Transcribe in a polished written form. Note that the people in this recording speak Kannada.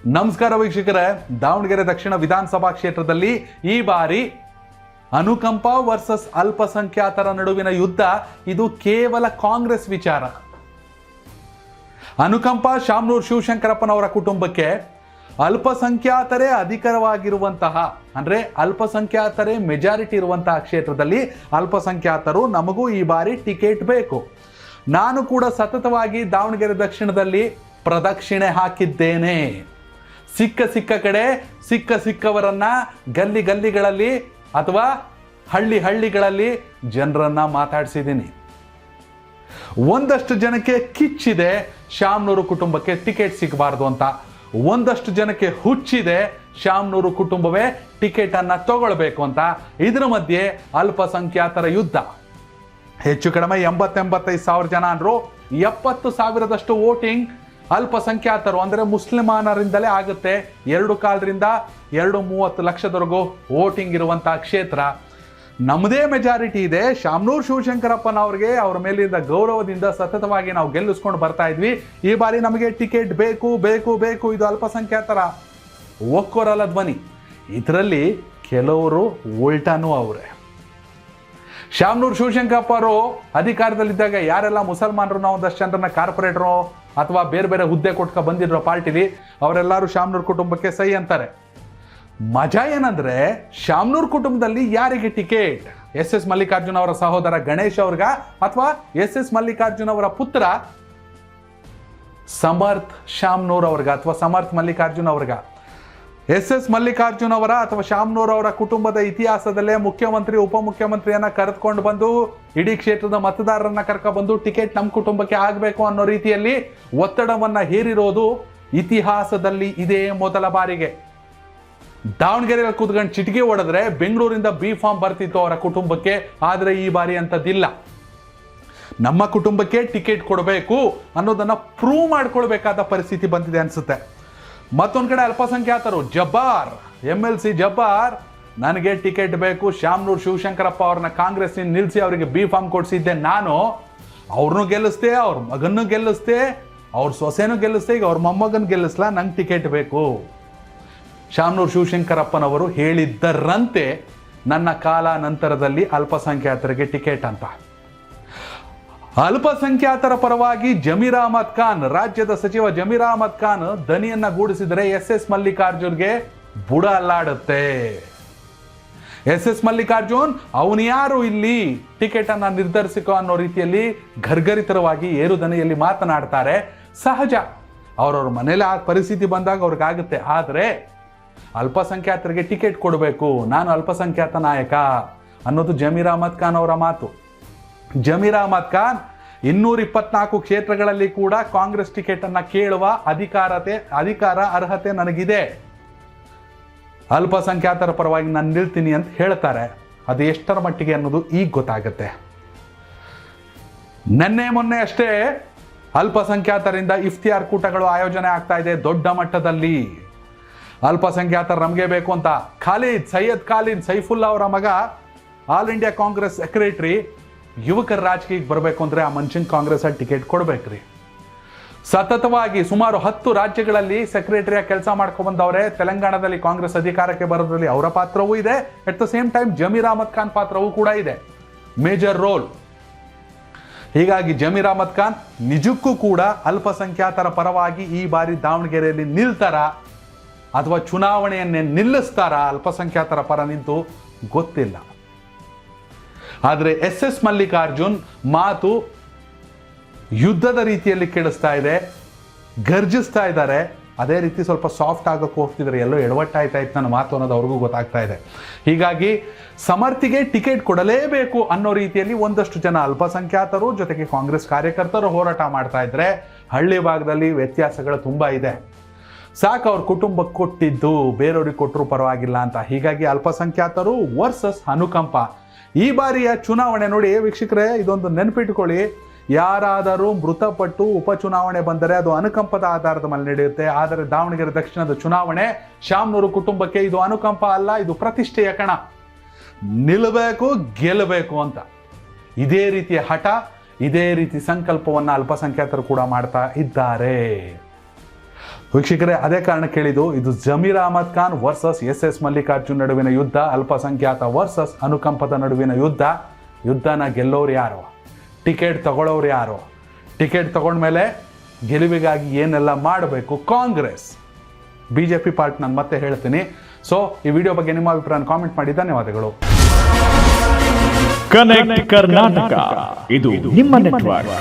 ನಮಸ್ಕಾರ ವೀಕ್ಷಕರೇ, ದಾವಣಗೆರೆ ದಕ್ಷಿಣ ವಿಧಾನಸಭಾ ಕ್ಷೇತ್ರದಲ್ಲಿ ಈ ಬಾರಿ ಅನುಕಂಪ ವರ್ಸಸ್ ಅಲ್ಪಸಂಖ್ಯಾತರ ನಡುವಿನ ಯುದ್ಧ. ಇದು ಕೇವಲ ಕಾಂಗ್ರೆಸ್ ವಿಚಾರ. ಅನುಕಂಪ ಶಾಮನೂರು ಶಿವಶಂಕರಪ್ಪನವರ ಕುಟುಂಬಕ್ಕೆ ಅಲ್ಪಸಂಖ್ಯಾತರೇ ಅಧಿಕವಾಗಿರುವಂತಹ, ಅಂದ್ರೆ ಅಲ್ಪಸಂಖ್ಯಾತರೇ ಮೆಜಾರಿಟಿ ಇರುವಂತಹ ಕ್ಷೇತ್ರದಲ್ಲಿ ಅಲ್ಪಸಂಖ್ಯಾತರು ನಮಗೂ ಈ ಬಾರಿ ಟಿಕೆಟ್ ಬೇಕು. ನಾನು ಕೂಡ ಸತತವಾಗಿ ದಾವಣಗೆರೆ ದಕ್ಷಿಣದಲ್ಲಿ ಪ್ರದಕ್ಷಿಣೆ ಹಾಕಿದ್ದೇನೆ. ಸಿಕ್ಕ ಕಡೆ ಸಿಕ್ಕವರನ್ನ ಗಲ್ಲಿಗಳಲ್ಲಿ ಅಥವಾ ಹಳ್ಳಿಗಳಲ್ಲಿ ಜನರನ್ನ ಮಾತಾಡಿಸಿದ್ದೀನಿ. ಒಂದಷ್ಟು ಜನಕ್ಕೆ ಕಿಚ್ಚಿದೆ ಶಾಮನೂರು ಕುಟುಂಬಕ್ಕೆ ಟಿಕೆಟ್ ಸಿಗಬಾರ್ದು ಅಂತ, ಒಂದಷ್ಟು ಜನಕ್ಕೆ ಹುಚ್ಚಿದೆ ಶಾಮನೂರು ಕುಟುಂಬವೇ ಟಿಕೆಟ್ ಅನ್ನ ತಗೊಳ್ಬೇಕು ಅಂತ. ಇದರ ಮಧ್ಯೆ ಅಲ್ಪಸಂಖ್ಯಾತರ ಯುದ್ಧ. ಹೆಚ್ಚು ಕಡಿಮೆ 80-85,000 ಜನ ಅಂದ್ರು. 70,000ದಷ್ಟು ವೋಟಿಂಗ್ ಅಲ್ಪಸಂಖ್ಯಾತರು ಅಂದರೆ ಮುಸ್ಲಿಮಾನರಿಂದಲೇ ಆಗುತ್ತೆ. 2.25 2.30 ಲಕ್ಷದವರೆಗೂ ವೋಟಿಂಗ್ ಇರುವಂತಹ ಕ್ಷೇತ್ರ. ನಮ್ಮದೇ ಮೆಜಾರಿಟಿ ಇದೆ. ಶಾಮನೂರು ಶಿವಶಂಕರಪ್ಪನವ್ರಿಗೆ ಅವರ ಮೇಲಿಂದ ಗೌರವದಿಂದ ಸತತವಾಗಿ ನಾವು ಗೆಲ್ಲಿಸ್ಕೊಂಡು ಬರ್ತಾ ಇದ್ವಿ. ಈ ಬಾರಿ ನಮಗೆ ಟಿಕೆಟ್ ಬೇಕು ಬೇಕು ಬೇಕು. ಇದು ಅಲ್ಪಸಂಖ್ಯಾತರ ಒಕ್ಕೊರಲ ಧ್ವನಿ. ಇದರಲ್ಲಿ ಕೆಲವರು ಉಲ್ಟಾನೂ ಅವರೇ. ಶಾಮನೂರು ಶಿವಶಂಕರಪ್ಪ ಅವರು ಅಧಿಕಾರದಲ್ಲಿದ್ದಾಗ ಯಾರೆಲ್ಲ ಮುಸಲ್ಮಾನರು ಒಂದಷ್ಟು ಜನರನ್ನ ಕಾರ್ಪೊರೇಟರು ಅಥವಾ ಬೇರೆ ಬೇರೆ ಹುದ್ದೆ ಕೊಟ್ಕ ಬಂದಿರೋ ಪಾರ್ಟಿಲಿ ಅವರೆಲ್ಲರೂ ಶಾಮನೂರು ಕುಟುಂಬಕ್ಕೆ ಸೈ ಅಂತಾರೆ. ಮಜಾ ಏನಂದ್ರೆ ಶಾಮನೂರು ಕುಟುಂಬದಲ್ಲಿ ಯಾರಿಗೆ ಟಿಕೆಟ್? ಎಸ್ ಮಲ್ಲಿಕಾರ್ಜುನ್ ಅವರ ಸಹೋದರ ಗಣೇಶ್ ಅವ್ರಿಗ ಅಥವಾ ಎಸ್ ಮಲ್ಲಿಕಾರ್ಜುನ್ ಅವರ ಪುತ್ರ ಸಮರ್ಥ್ ಶಾಮನೂರ್ ಅವ್ರಿಗ ಅಥವಾ ಸಮರ್ಥ್ ಮಲ್ಲಿಕಾರ್ಜುನ್ ಅವ್ರಿಗ? ಎಸ್ ಮಲ್ಲಿಕಾರ್ಜುನ್ ಅವರ ಅಥವಾ ಶಾಮನೂರ್ ಅವರ ಕುಟುಂಬದ ಇತಿಹಾಸದಲ್ಲೇ ಮುಖ್ಯಮಂತ್ರಿ ಉಪಮುಖ್ಯಮಂತ್ರಿಯನ್ನ ಕರೆದುಕೊಂಡು ಬಂದು ಇಡೀ ಕ್ಷೇತ್ರದ ಮತದಾರರನ್ನ ಕರ್ಕೊಂಡು ಟಿಕೆಟ್ ನಮ್ಮ ಕುಟುಂಬಕ್ಕೆ ಆಗಬೇಕು ಅನ್ನೋ ರೀತಿಯಲ್ಲಿ ಒತ್ತಡವನ್ನ ಹೇರಿರೋದು ಇತಿಹಾಸದಲ್ಲಿ ಇದೇ ಮೊದಲ ಬಾರಿಗೆ. ದಾವಣಗೆರೆಯಲ್ಲಿ ಕೂತ್ಕೊಂಡು ಚಿಟಿಕೆ ಹೊಡೆದ್ರೆ ಬೆಂಗಳೂರಿಂದ ಬಿ ಫಾರ್ಮ್ ಬರ್ತಿತ್ತು ಅವರ ಕುಟುಂಬಕ್ಕೆ. ಆದರೆ ಈ ಬಾರಿ ಅಂತದಿಲ್ಲ. ನಮ್ಮ ಕುಟುಂಬಕ್ಕೆ ಟಿಕೆಟ್ ಕೊಡಬೇಕು ಅನ್ನೋದನ್ನ ಪ್ರೂವ್ ಮಾಡ್ಕೊಳ್ಬೇಕಾದ ಪರಿಸ್ಥಿತಿ ಬಂದಿದೆ ಅನ್ಸುತ್ತೆ. ಮತ್ತೊಂದು ಕಡೆ ಅಲ್ಪಸಂಖ್ಯಾತರು ಜಬ್ಬಾರ್ MLC ಜಬ್ಬಾರ್, ನನಗೆ ಟಿಕೆಟ್ ಬೇಕು, ಶಾಮನೂರು ಶಿವಶಂಕರಪ್ಪ ಅವ್ರನ್ನ ಕಾಂಗ್ರೆಸ್ ನಿಲ್ಲಿಸಿ ಅವರಿಗೆ ಬಿ ಫಾರ್ಮ್ ಕೊಡಿಸಿದ್ದೆ ನಾನು, ಅವ್ರನ್ನೂ ಗೆಲ್ಲಿಸ್ದೆ, ಅವ್ರ ಮಗನ್ನೂ ಗೆಲ್ಲಿಸ್ದೆ, ಅವ್ರ ಸೊಸೆನೂ ಗೆಲ್ಲಿಸ್ದೆ, ಈಗ ಅವ್ರ ಮೊಮ್ಮಗನ್ ಗೆಲ್ಲಿಸ್ಲಾ, ನಂಗೆ ಟಿಕೆಟ್ ಬೇಕು. ಶಾಮನೂರು ಶಿವಶಂಕರಪ್ಪನವರು ಹೇಳಿದ್ದರಂತೆ ನನ್ನ ಕಾಲ ನಂತರದಲ್ಲಿ ಅಲ್ಪಸಂಖ್ಯಾತರಿಗೆ ಟಿಕೆಟ್ ಅಂತ. ಅಲ್ಪಸಂಖ್ಯಾತರ ಪರವಾಗಿ ಜಮೀರ್ ಅಹಮದ್ ಖಾನ್, ರಾಜ್ಯದ ಸಚಿವ ಜಮೀರ್ ಅಹಮದ್ ಖಾನ್ ದನಿಯನ್ನ ಗೂಡಿಸಿದರೆ ಎಸ್ ಮಲ್ಲಿಕಾರ್ಜುನ್ಗೆ ಬುಡ ಅಲ್ಲಾಡುತ್ತೆ. ಎಸ್ ಮಲ್ಲಿಕಾರ್ಜುನ್ ಅವನು ಯಾರು ಇಲ್ಲಿ ಟಿಕೆಟ್ ಅನ್ನ ನಿರ್ಧರಿಸಿಕೋ ಅನ್ನೋ ರೀತಿಯಲ್ಲಿ ಗರ್ಗರಿತರವಾಗಿ ಏರು ದನಿಯಲ್ಲಿ ಮಾತನಾಡ್ತಾರೆ. ಸಹಜ, ಅವ್ರವ್ರ ಮನೇಲಿ ಆ ಪರಿಸ್ಥಿತಿ ಬಂದಾಗ ಅವ್ರಿಗಾಗುತ್ತೆ. ಆದರೆ ಅಲ್ಪಸಂಖ್ಯಾತರಿಗೆ ಟಿಕೆಟ್ ಕೊಡಬೇಕು, ನಾನು ಅಲ್ಪಸಂಖ್ಯಾತ ನಾಯಕ ಅನ್ನೋದು ಜಮೀರ್ ಅಹಮದ್ ಖಾನ್ ಅವರ ಮಾತು. ಜಮೀರ್ ಅಹಮದ್ ಖಾನ್ 224 ಕ್ಷೇತ್ರಗಳಲ್ಲಿ ಕೂಡ ಕಾಂಗ್ರೆಸ್ ಟಿಕೆಟ್ ಅನ್ನ ಕೇಳುವ ಅಧಿಕಾರ ಅರ್ಹತೆ ನನಗಿದೆ, ಅಲ್ಪಸಂಖ್ಯಾತರ ಪರವಾಗಿ ನಾನು ನಿಲ್ತೀನಿ ಅಂತ ಹೇಳ್ತಾರೆ. ಅದು ಎಷ್ಟರ ಮಟ್ಟಿಗೆ ಅನ್ನೋದು ಈಗ ಗೊತ್ತಾಗುತ್ತೆ. ಮೊನ್ನೆ ಅಷ್ಟೇ ಅಲ್ಪಸಂಖ್ಯಾತರಿಂದ ಇಫ್ತಿಯಾರ್ ಕೂಟಗಳು ಆಯೋಜನೆ ಆಗ್ತಾ ಇದೆ ದೊಡ್ಡ ಮಟ್ಟದಲ್ಲಿ. ಅಲ್ಪಸಂಖ್ಯಾತರು ನಮಗೆ ಬೇಕು ಅಂತ ಸೈಯದ್ ಖಾಲಿದ್ ಸೈಫುಲ್ಲಾ ಅವರ ಮಗ ಆಲ್ ಇಂಡಿಯಾ ಕಾಂಗ್ರೆಸ್ ಸೆಕ್ರೆಟರಿ ಯುವಕರ ರಾಜಕೀಯಕ್ಕೆ ಬರಬೇಕು ಅಂದ್ರೆ ಆ ಮನುಷ್ಯನ್ ಕಾಂಗ್ರೆಸ್ ಟಿಕೆಟ್ ಕೊಡ್ಬೇಕ್ರಿ. ಸತತವಾಗಿ ಸುಮಾರು 10 ರಾಜ್ಯಗಳಲ್ಲಿ ಸೆಕ್ರೆಟರಿಯಾಗಿ ಕೆಲಸ ಮಾಡ್ಕೊಂಡು ಬಂದವರೇ. ತೆಲಂಗಾಣದಲ್ಲಿ ಕಾಂಗ್ರೆಸ್ ಅಧಿಕಾರಕ್ಕೆ ಬರೋದ್ರಲ್ಲಿ ಅವರ ಪಾತ್ರವೂ ಇದೆ. At the same time Zameer Ahmed Khan ಪಾತ್ರವೂ ಕೂಡ ಇದೆ, ಮೇಜರ್ ರೋಲ್. ಹೀಗಾಗಿ ಜಮೀರ್ ಅಹಮದ್ ಖಾನ್ ನಿಜಕ್ಕೂ ಕೂಡ ಅಲ್ಪಸಂಖ್ಯಾತರ ಪರವಾಗಿ ಈ ಬಾರಿ ದಾವಣಗೆರೆಯಲ್ಲಿ ನಿಲ್ತಾರ ಅಥವಾ ಚುನಾವಣೆಯನ್ನೇ ನಿಲ್ಲಿಸ್ತಾರ ಅಲ್ಪಸಂಖ್ಯಾತರ ಪರ ನಿಂತು ಗೊತ್ತಿಲ್ಲ. ಆದರೆ ಎಸ್ ಮಲ್ಲಿಕಾರ್ಜುನ್ ಮಾತು ಯುದ್ಧದ ರೀತಿಯಲ್ಲಿ ಕೇಳಿಸ್ತಾ ಇದೆ, ಗರ್ಜಿಸ್ತಾ ಇದ್ದಾರೆ. ಅದೇ ರೀತಿ ಸ್ವಲ್ಪ ಸಾಫ್ಟ್ ಆಗೋಕ್ಕೆ ಹೋಗ್ತಿದ್ದಾರೆ, ಎಲ್ಲೋ ಎಡವಟ್ಟಾಯ್ತಾ ಇತ್ತು ನನ್ನ ಮಾತು ಅನ್ನೋದು ಅವ್ರಿಗೂ ಗೊತ್ತಾಗ್ತಾ ಇದೆ. ಹೀಗಾಗಿ ಸಮರ್ಥಿಗೆ ಟಿಕೆಟ್ ಕೊಡಲೇಬೇಕು ಅನ್ನೋ ರೀತಿಯಲ್ಲಿ ಒಂದಷ್ಟು ಜನ ಅಲ್ಪಸಂಖ್ಯಾತರು ಜೊತೆಗೆ ಕಾಂಗ್ರೆಸ್ ಕಾರ್ಯಕರ್ತರು ಹೋರಾಟ ಮಾಡ್ತಾ ಇದ್ರೆ, ಹಳ್ಳಿ ಭಾಗದಲ್ಲಿ ವ್ಯತ್ಯಾಸಗಳು ತುಂಬ ಇದೆ. ಸಾಕು ಅವ್ರ ಕುಟುಂಬಕ್ಕೆ ಕೊಟ್ಟಿದ್ದು ಬೇರೆಯವ್ರಿಗೆ ಕೊಟ್ಟರು ಪರವಾಗಿಲ್ಲ ಅಂತ. ಹೀಗಾಗಿ ಅಲ್ಪಸಂಖ್ಯಾತರು ವರ್ಸಸ್ ಅನುಕಂಪ. ಈ ಬಾರಿಯ ಚುನಾವಣೆ ನೋಡಿ ವೀಕ್ಷಕರೇ, ಇದೊಂದು ನೆನಪಿಟ್ಕೊಳ್ಳಿ, ಯಾರಾದರೂ ಮೃತಪಟ್ಟು ಉಪಚುನಾವಣೆ ಬಂದರೆ ಅದು ಅನುಕಂಪದ ಆಧಾರದ ಮೇಲೆ ನಡೆಯುತ್ತೆ. ಆದರೆ ದಾವಣಗೆರೆ ದಕ್ಷಿಣದ ಚುನಾವಣೆ ಶಾಮನೂರು ಕುಟುಂಬಕ್ಕೆ ಇದು ಅನುಕಂಪ ಅಲ್ಲ, ಇದು ಪ್ರತಿಷ್ಠೆಯ ಕಣ. ನಿಲ್ಲಬೇಕು, ಗೆಲ್ಲಬೇಕು ಅಂತ ಇದೇ ರೀತಿಯ ಹಠ, ಇದೇ ರೀತಿ ಸಂಕಲ್ಪವನ್ನು ಅಲ್ಪಸಂಖ್ಯಾತರು ಕೂಡ ಮಾಡ್ತಾ ಇದ್ದಾರೆ. ವೀಕ್ಷಕರೇ, ಅದೇ ಕಾರಣ ಕೇಳಿದ್ದು, ಇದು ಜಮೀರ್ ಅಹಮದ್ ಖಾನ್ ವರ್ಸಸ್ SS ಮಲ್ಲಿಕಾರ್ಜುನ್ ನಡುವಿನ ಯುದ್ಧ, ಅಲ್ಪಸಂಖ್ಯಾತ ವರ್ಸಸ್ ಅನುಕಂಪದ ನಡುವಿನ ಯುದ್ಧನ ಗೆಲ್ಲೋರು ಯಾರು, ಟಿಕೆಟ್ ತಗೊಳ್ಳೋರು ಯಾರು, ಟಿಕೆಟ್ ತಗೊಂಡ್ಮೇಲೆ ಗೆಲುವಿಗಾಗಿ ಏನೆಲ್ಲ ಮಾಡಬೇಕು ಕಾಂಗ್ರೆಸ್, BJP ಪಾರ್ಟ್ ನಾನು ಮತ್ತೆ ಹೇಳ್ತೀನಿ. ಸೊ ಈ ವಿಡಿಯೋ ಬಗ್ಗೆ ನಿಮ್ಮ ಅಭಿಪ್ರಾಯ ಕಾಮೆಂಟ್ ಮಾಡಿ. ಧನ್ಯವಾದಗಳು. ಕನೆಕ್ಟ್ ಕರ್ನಾಟಕ, ಇದು ನಿಮ್ಮ ನೆಟ್ವರ್ಕ್.